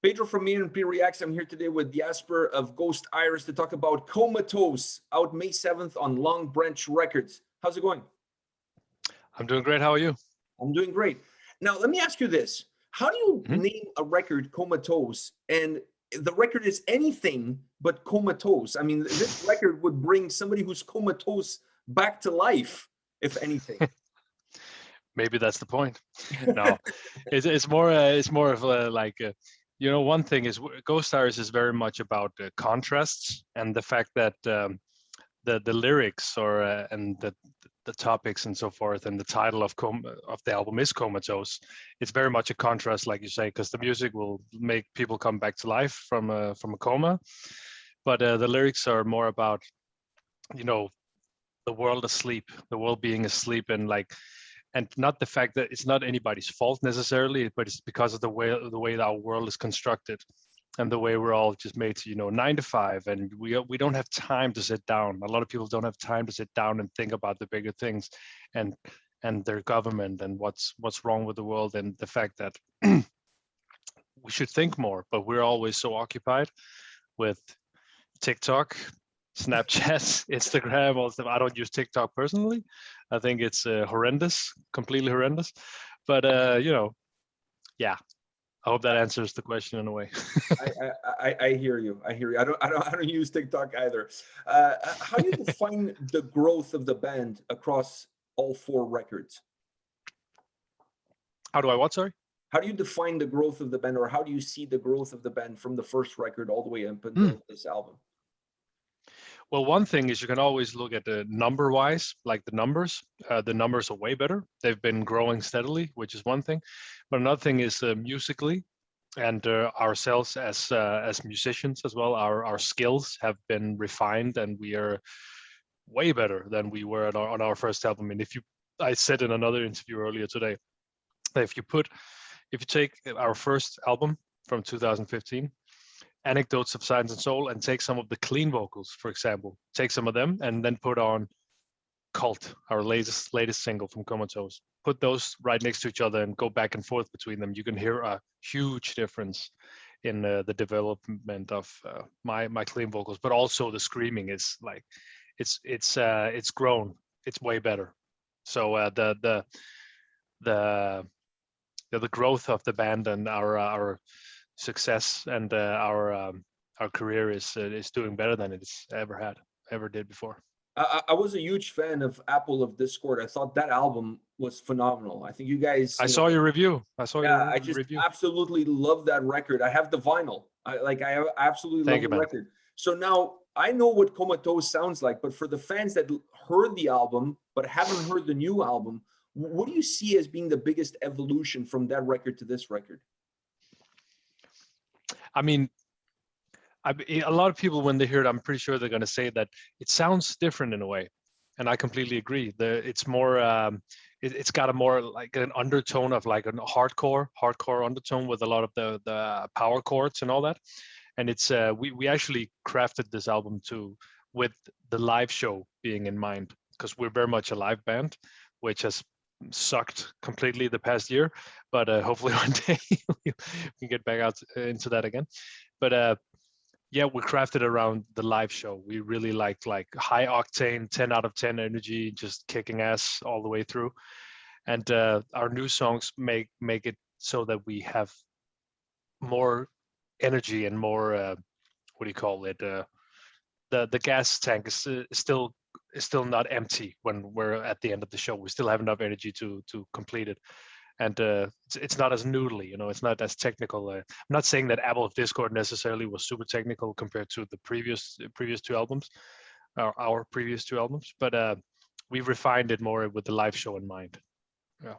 Pedro from A&P-REACTS. I'm here today with Jesper of Ghost Iris to talk about Comatose, out May 7th on Long Branch Records. How's it going? I'm doing great. How are you? I'm doing great. Now, let me ask you this. How do you name a record Comatose? And the record is anything but comatose. I mean, this record would bring somebody who's comatose back to life, if anything. Maybe that's the point. No, it's more of one thing is Ghost Iris is very much about contrasts and the fact that the lyrics and the topics and so forth, and the title of the album is Comatose. It's very much a contrast, like you say, because the music will make people come back to life from a coma, but the lyrics are more about, the world asleep, the world being asleep, and not the fact that it's not anybody's fault necessarily, but it's because of the way our world is constructed. And the way we're all just made to, 9 to 5, and we don't have time to sit down. A lot of people don't have time to sit down and think about the bigger things, and their government and what's wrong with the world, and the fact that we should think more, but we're always so occupied with TikTok, Snapchat, Instagram, all stuff. I don't use TikTok personally. I think it's horrendous, completely horrendous. But yeah. I hope that answers the question in a way. I hear you. I don't use TikTok either. How do you define the growth of the band across all 4 records? How do I what? Sorry. How do you define the growth of the band, or how do you see the growth of the band from the first record all the way up until this album? Well, one thing is you can always look at the number-wise, like the numbers. The numbers are way better. They've been growing steadily, which is one thing. But another thing is musically, and ourselves as musicians as well. Our skills have been refined, and we are way better than we were on our first album. And I said in another interview earlier today that if you take our first album from 2015. Anecdotes of Science and Soul, and take some of the clean vocals, for example, take some of them and then put on Cult, our latest single from Comatose. Put those right next to each other and go back and forth between them. You can hear a huge difference in the development of my clean vocals, but also the screaming is like it's grown. It's way better. So the growth of the band and our success and our career is doing better than it's ever did before. I was a huge fan of Apple of Discord. I thought that album was phenomenal. I think you guys. I saw your review. I just absolutely love that record. I have the vinyl. I absolutely love the record. So now I know what Comatose sounds like, but for the fans that heard the album but haven't heard the new album, what do you see as being the biggest evolution from that record to this record? I mean, a lot of people, when they hear it, I'm pretty sure they're going to say that it sounds different in a way, and I completely agree. It's more, it's got a more like an undertone of like a hardcore undertone with a lot of the power chords and all that. And it's we actually crafted this album with the live show being in mind, because we're very much a live band, which has sucked completely the past year, but hopefully one day we can get back out into that again. But yeah, we crafted around the live show. We really like high octane, 10 out of 10 energy, just kicking ass all the way through. And our new songs make it so that we have more energy and more what do you call it? The gas tank is still not empty when we're at the end of the show. We still have enough energy to complete it, and it's not as noodly, it's not as technical. I'm not saying that Apple of Discord necessarily was super technical compared to the previous 2 albums, our previous 2 albums, but we refined it more with the live show in mind. Yeah.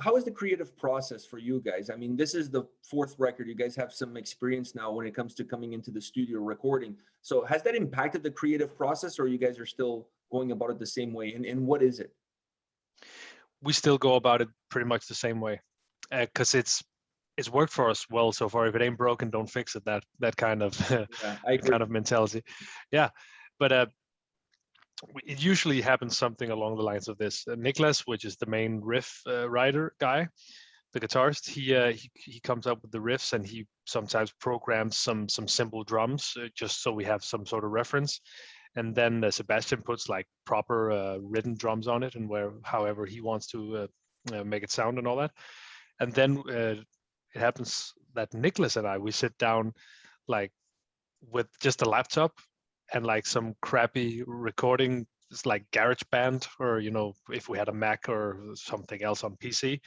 How is the creative process for you guys? I mean, this is the 4th record. You guys have some experience now when it comes to coming into the studio recording. So has that impacted the creative process, or you guys are still going about it the same way? And what is it? We still go about it pretty much the same way, because it's worked for us well so far. If it ain't broken, don't fix it. That kind of kind of mentality. Yeah, but it usually happens something along the lines of this. Niklas, which is the main riff writer guy, the guitarist, he comes up with the riffs, and he sometimes programs some simple drums just so we have some sort of reference. And then Sebastian puts like proper written drums on it, and however he wants to make it sound and all that. And then it happens that Nicholas and we sit down like with just a laptop and like some crappy recording. It's like GarageBand, or if we had a Mac or something else on PC,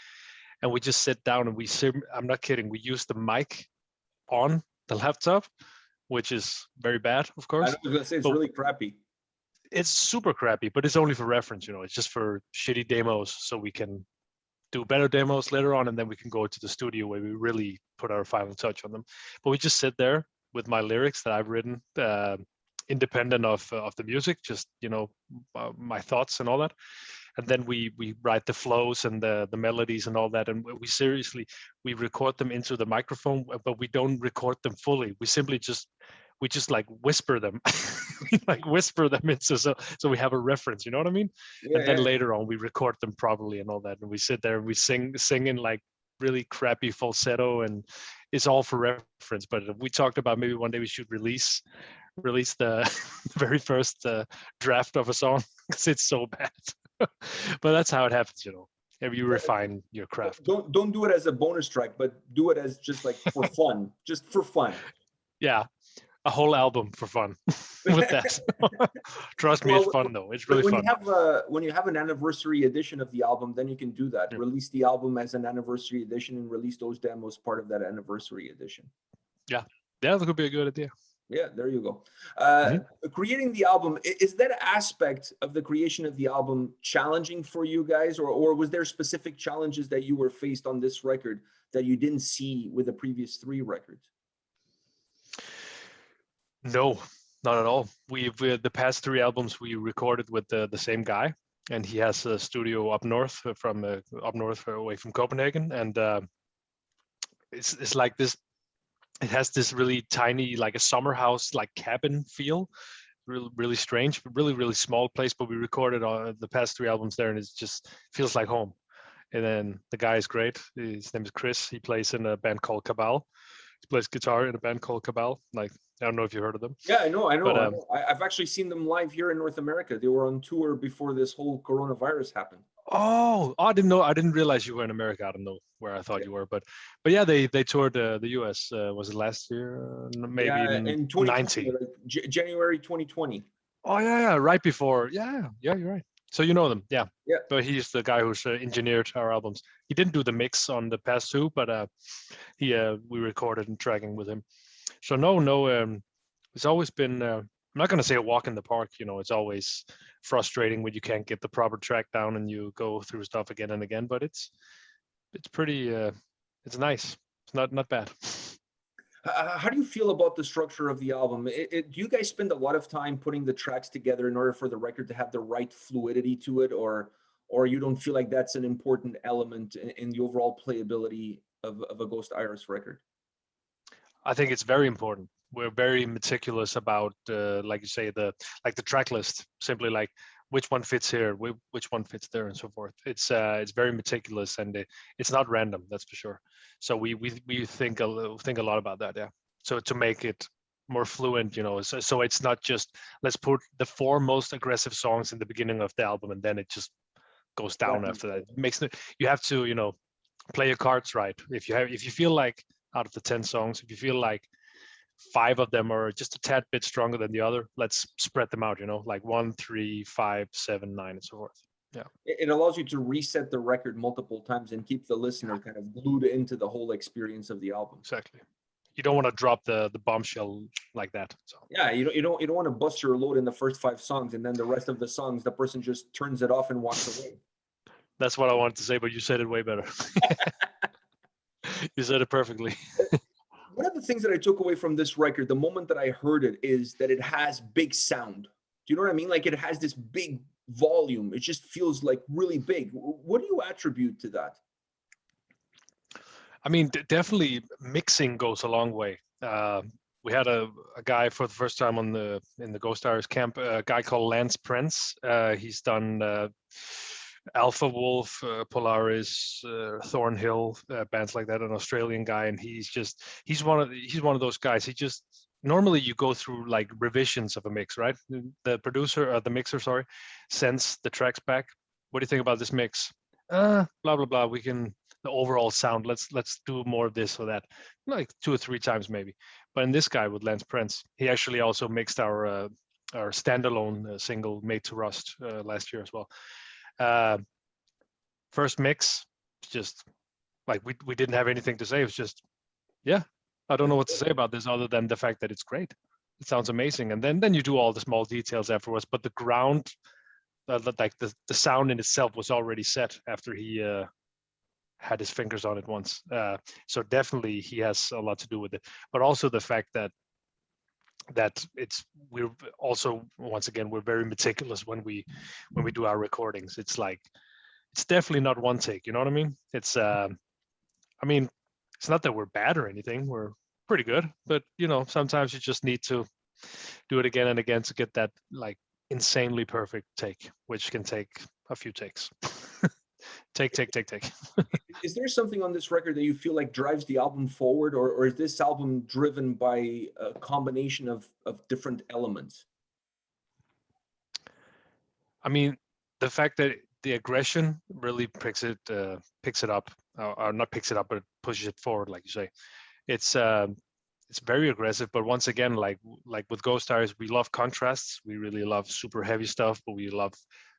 and we just sit down and I'm not kidding, we use the mic on the laptop, which is very bad, of course. I was gonna say it's really crappy. It's super crappy, but it's only for reference, it's just for shitty demos, so we can do better demos later on, and then we can go to the studio where we really put our final touch on them. But we just sit there with my lyrics that I've written, independent of the music, just my thoughts and all that, and then we write the flows and the melodies and all that, and we record them into the microphone, but we don't record them fully. We simply just like whisper them. We like whisper them into so we have a reference, you know what I mean? Yeah, and then later on we record them properly and all that, and we sit there and we sing in like really crappy falsetto, and it's all for reference. But we talked about maybe one day we should release the very first draft of a song, because it's so bad. But that's how it happens, if you refine your craft. Don't do it as a bonus track, but do it as just like for fun. Just for fun. Yeah, a whole album for fun with that. Trust me, it's fun though. It's really fun. When you have an anniversary edition of the album, then you can do that. Yeah. Release the album as an anniversary edition and release those demos part of that anniversary edition. Yeah, that could be a good idea. Yeah, there you go. Creating the album, is that aspect of the creation of the album challenging for you guys, or was there specific challenges that you were faced on this record that you didn't see with the previous 3 records? No, not at all. We've the past 3 albums we recorded with the same guy, and he has a studio up north away from Copenhagen, and it's like this. It has this really tiny, like a summer house, like cabin feel. Really, really strange, really, really small place. But we recorded the past 3 albums there, and it just feels like home. And then the guy is great. His name is Chris. He plays in a band called Cabal. He plays guitar in a band called Cabal. Like, I don't know if you heard of them. Yeah, I know. But, I've actually seen them live here in North America. They were on tour before this whole coronavirus happened. Oh, I didn't know. I didn't realize you were in America. I don't know where I thought you were, but yeah, they toured the US. Was it last year? Maybe in 2019, like January 2020. Oh yeah, right before. Yeah, you're right. So you know them, yeah. Yeah. But he's the guy who's engineered our albums. He didn't do the mix on the past 2, but we recorded and tracking with him. So no. It's always been. I'm not going to say a walk in the park. It's always frustrating when you can't get the proper track down and you go through stuff again and again. But it's pretty. It's nice. It's not bad. How do you feel about the structure of the album? Do you guys spend a lot of time putting the tracks together in order for the record to have the right fluidity to it, or you don't feel like that's an important element in the overall playability of a Ghost Iris record? I think it's very important. We're very meticulous about, like you say, the track list. Simply like which one fits here, which one fits there, and so forth. It's very meticulous, and it's not random. That's for sure. So we think a lot about that. Yeah. So to make it more fluent, so it's not just let's put the 4 most aggressive songs in the beginning of the album, and then it just goes down after that. You have to play your cards right. If you feel like out of the 10 songs, if you feel like 5 of them are just a tad bit stronger than the other, let's spread them out, like 1, 3, 5, 7, 9, and so forth. Yeah. It allows you to reset the record multiple times and keep the listener kind of glued into the whole experience of the album. Exactly. You don't want to drop the bombshell like that. So yeah, you don't want to bust your load in the first 5 songs, and then the rest of the songs the person just turns it off and walks away. That's what I wanted to say, but you said it way better. You said it perfectly. One of the things that I took away from this record, the moment that I heard it, is that it has big sound. Do you know what I mean? Like, it has this big volume. It just feels like really big. What do you attribute to that? I mean, definitely mixing goes a long way. We had a guy for the first time in the Ghost Iris camp, a guy called Lance Prince. He's done Alpha Wolf, Polaris, Thornhill, bands like that, an Australian guy, and he's one of those guys. He just normally you go through like revisions of a mix, right? The producer or the mixer, sorry, sends the tracks back. What do you think about this mix? Blah blah blah. We can the overall sound. Let's do more of this or that, like 2 or 3 times maybe. But in this guy with Lance Prince, he actually also mixed our standalone single "Made to Rust" last year as well. First mix, just like we didn't have anything to say. It was just, yeah, I don't know what to say about this other than the fact that it's great. It sounds amazing. And then you do all the small details afterwards. But the ground, like the sound in itself was already set after he had his fingers on it once. So definitely he has a lot to do with it. But also the fact that we're also, once again, we're very meticulous when we do our recordings. It's like, it's definitely not one take, you know what I mean? It's I mean, it's not that we're bad or anything, we're pretty good, but you know, sometimes you just need to do it again and again to get that like insanely perfect take, which can take a few takes. take. Is there something on this record that you feel like drives the album forward, or is this album driven by a combination of different elements? I mean, the fact that the aggression really picks it up, or not picks it up, but pushes it forward, like you say. It's very aggressive, but once again, like with Ghost Tires, we love contrasts. We really love super heavy stuff, but we love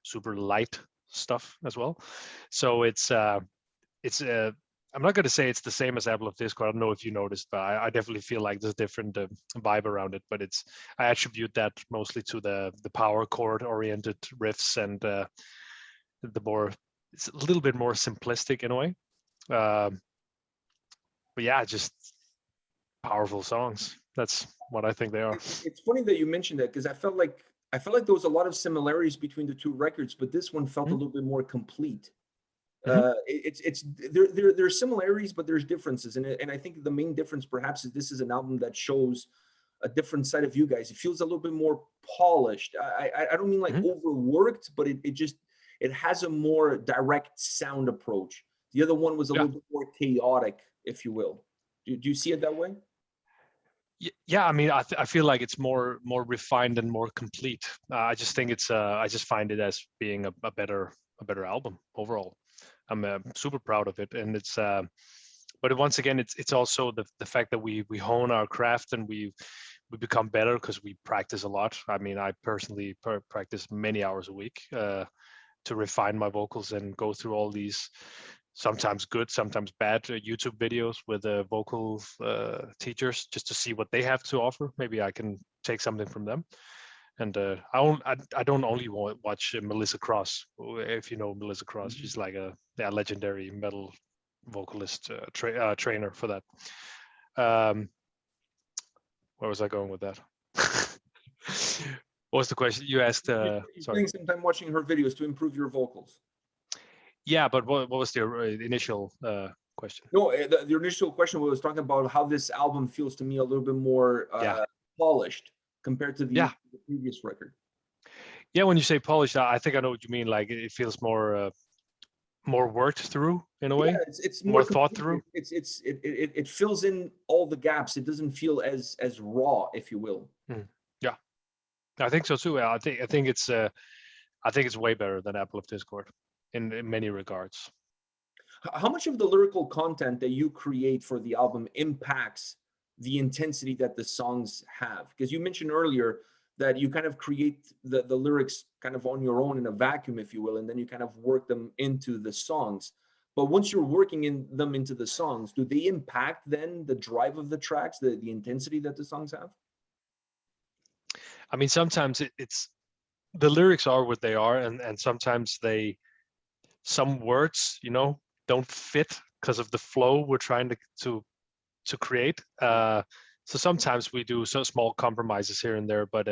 super light stuff as well. So it's I'm not going to say it's the same as Apple of Discord. I don't know if you noticed, but I definitely feel like there's a different vibe around it. But I attribute that mostly to the power chord oriented riffs and it's a little bit more simplistic in a way. But yeah, just powerful songs. That's what I think they are. It's funny that you mentioned that, because I felt like there was a lot of similarities between the two records, but this one felt a little bit more complete. There's similarities, but there's differences, and I think the main difference perhaps is this is an album that shows a different side of you guys. It feels a little bit more polished. I don't mean like overworked, but it has a more direct sound approach. The other one was a little bit more chaotic, if you will. Do you see it that way? Yeah, I mean, I feel like it's more refined and more complete. I just think I just find it as being a better album overall. I'm super proud of it, and it's but once again, it's also the fact that we hone our craft and we become better because we practice a lot. I mean, I personally practice many hours a week to refine my vocals and go through all these sometimes good, sometimes bad YouTube videos with vocal teachers just to see what they have to offer. Maybe I can take something from them. And I don't only watch Melissa Cross. If you know Melissa Cross, she's like a legendary metal vocalist trainer for that. Where was I going with that? What was the question you asked? You're spending some time watching her videos to improve your vocals. Yeah, but what was the initial question? No, the initial question was talking about how this album feels to me a little bit more polished compared to the previous record. Yeah, when you say polished, I think I know what you mean. Like it feels more worked through in a way. Yeah, it's more thought through. It fills in all the gaps. It doesn't feel as raw, if you will. Yeah, I think so too. I think it's way better than Apple of Discord in many regards. How much of the lyrical content that you create for the album impacts the intensity that the songs have? Because you mentioned earlier that you kind of create the lyrics kind of on your own in a vacuum, if you will, and then you kind of work them into the songs. But once you're working them into the songs, do they impact then the drive of the tracks, the intensity that the songs have? I mean, sometimes it's the lyrics are what they are, and sometimes some words, you know, don't fit because of the flow we're trying to create. So sometimes we do so small compromises here and there, but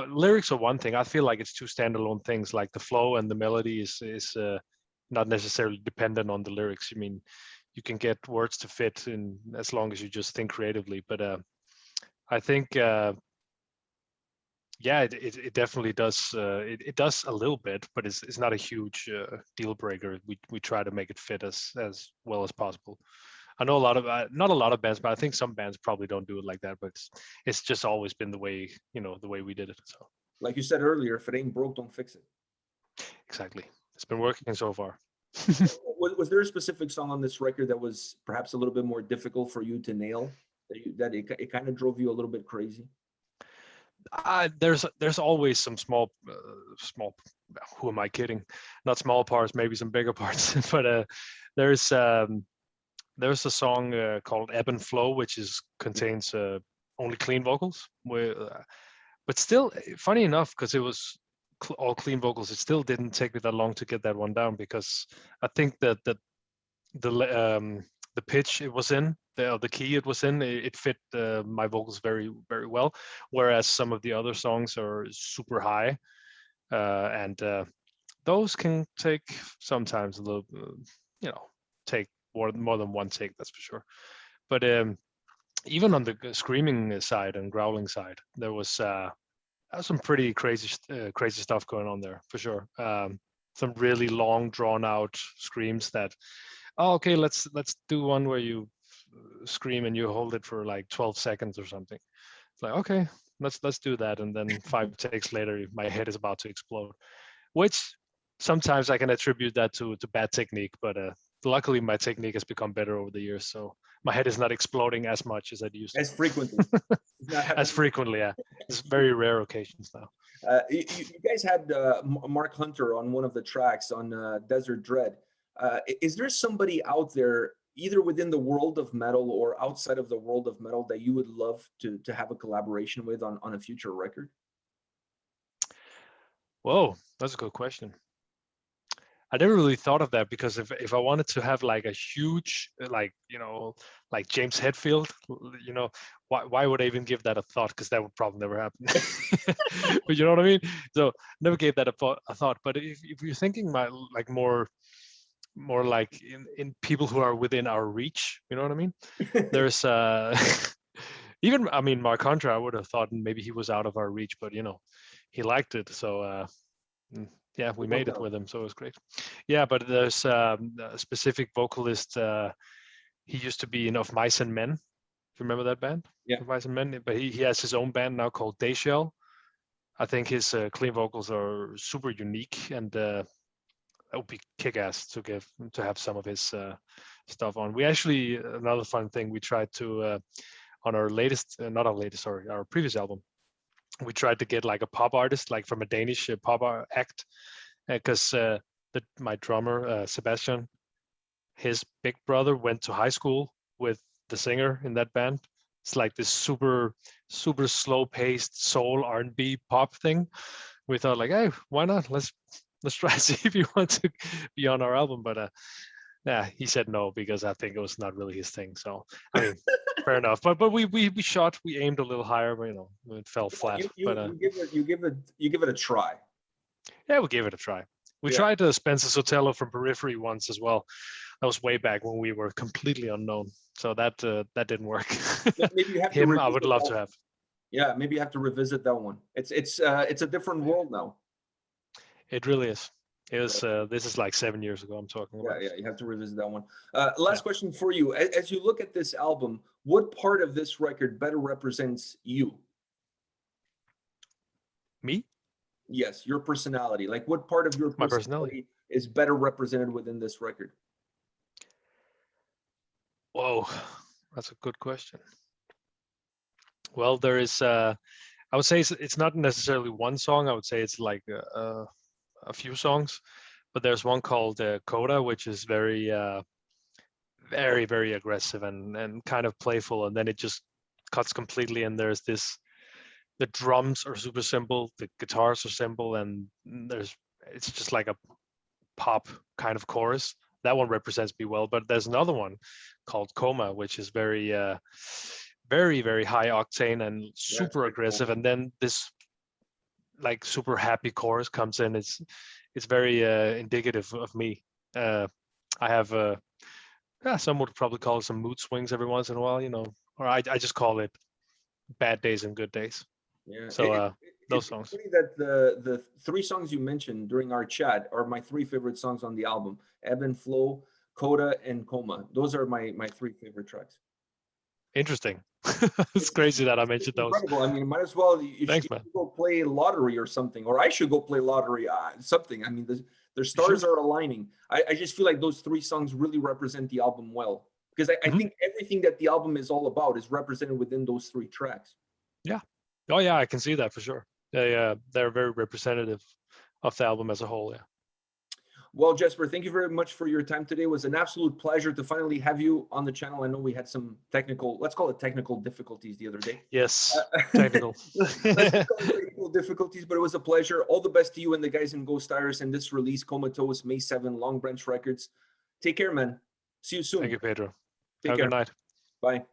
lyrics are one thing. I feel like it's two standalone things. Like the flow and the melody is not necessarily dependent on the lyrics. I mean, you can get words to fit in as long as you just think creatively. But I think yeah, it definitely does. It does a little bit, but it's not a huge deal breaker. We try to make it fit as well as possible. I know a lot of not a lot of bands, but I think some bands probably don't do it like that. But it's just always been the way, the way we did it. So Like you said earlier, if it ain't broke, don't fix it. exactly, it's been working so far. Was there a specific song on this record that was perhaps a little bit more difficult for you to nail? That it kind of drove you a little bit crazy? There's always some small. Who am I kidding? Not small parts, maybe some bigger parts. But there's a song called "Ebb and Flow," which contains only clean vocals. But still, funny enough, because it was all clean vocals, it still didn't take me that long to get that one down, because I think that the pitch it was in, the key it was in, it fit my vocals very, very well. Whereas some of the other songs are super high, and those can take sometimes a little, take more than one take, that's for sure. But even on the screaming side and growling side, there was some pretty crazy stuff going on there, for sure. Some really long, drawn out screams that, oh, okay, let's do one where you scream and you hold it for like 12 seconds or something. It's like, okay, let's do that. And then 5 takes later, my head is about to explode, which sometimes I can attribute that to bad technique, but luckily my technique has become better over the years, so my head is not exploding as much as it used to. As frequently. As frequently, yeah. It's very rare occasions now. You guys had Mark Hunter on one of the tracks on Desert Dread. Is there somebody out there, either within the world of metal or outside of the world of metal, that you would love to have a collaboration with on a future record? Whoa, that's a good question. I never really thought of that, because if I wanted to have like a huge, like James Hetfield, why would I even give that a thought? Because that would probably never happen. But you know what I mean? So never gave that a thought. But if you're thinking like more like in people who are within our reach, you know what I mean? There's even, I mean, Mark Hunter, I would have thought maybe he was out of our reach, but he liked it, so yeah, we made it with him, so it was great. Yeah, but there's a specific vocalist. He used to be in Of Mice and Men. If you remember that band? Yeah. Of Mice and Men. But he has his own band now called Dayshell. I think his clean vocals are super unique, and that would be kick-ass to have some of his stuff on. We actually, another fun thing, we tried to on our latest, not our latest, sorry, our previous album, we tried to get like a pop artist, like from a Danish pop act, because my drummer Sebastian, his big brother went to high school with the singer in that band. It's like this super slow-paced soul R&B pop thing. We thought like, hey, why not? Let's try to see if you want to be on our album. But yeah, he said no, because I think it was not really his thing. So I mean, fair enough. But we aimed a little higher, but it fell flat. You give it a try. Yeah, we gave it a try. We tried Spencer Sotelo from Periphery once as well. That was way back when we were completely unknown. So that didn't work. Maybe you have him. I would love to have. Yeah, maybe you have to revisit that one. It's a different world now. It really is. It was. This is like 7 years ago I'm talking about. Yeah, you have to revisit that one. Last question for you. As you look at this album, what part of this record better represents you? Me? Yes, your personality. Like, what part of your personality is better represented within this record? Whoa, that's a good question. Well, there is. I would say it's not necessarily one song. I would say it's like a few songs, but there's one called Coda, which is very, very, very aggressive and kind of playful, and then it just cuts completely. And there's this. The drums are super simple, the guitars are simple, and it's just like a pop kind of chorus. That one represents me well. But there's another one called Coma, which is very, very, very high octane and super aggressive. Cool. And then this like super happy chorus comes in. It's very indicative of me. I have some would probably call it some mood swings every once in a while, or I just call it bad days and good days. Yeah. So those songs. Funny that the 3 songs you mentioned during our chat are my 3 favorite songs on the album: Ebb and Flow, Coda, and Coma. Those are my 3 favorite tracks. Interesting. It's crazy that I mentioned those. Incredible. I mean, might as well. Thanks, man. Go play lottery or something, or I should go play lottery. Something. I mean, the stars are aligning. I just feel like those 3 songs really represent the album well, because I think everything that the album is all about is represented within those 3 tracks. Yeah. Oh yeah, I can see that for sure. They're very representative of the album as a whole. Yeah. Well, Jesper, thank you very much for your time today. It was an absolute pleasure to finally have you on the channel. I know we had some technical, let's call it technical difficulties the other day. Yes, technical. Technical difficulties, but it was a pleasure. All the best to you and the guys in Ghost Iris and this release, Comatose, May 7, Long Branch Records. Take care, man. See you soon. Thank you, Pedro. Take care. Have a good night. Bye.